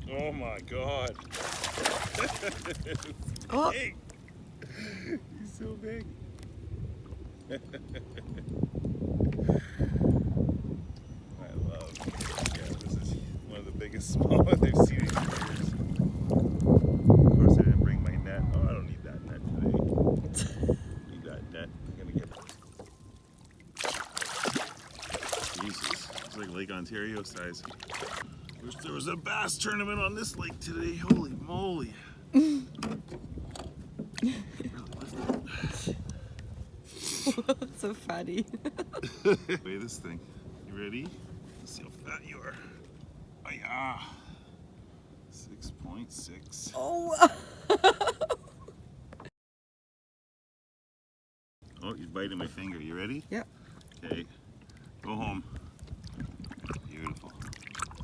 Oh my God. Oh. Big. He's so big. I love, yeah, this is one of the biggest smallmouth I've seen in years. Of course I didn't bring my net. Oh, I don't need that net today. Need that net. I'm gonna get, Jesus, it's like Lake Ontario size. Wish there was a bass tournament on this lake today. Holy moly. So fatty. Weigh this thing. You ready? Let's see how fat you are. Oh yeah. 6.6. Oh. Oh, you're biting my finger. You ready? Yep. Okay. Go home.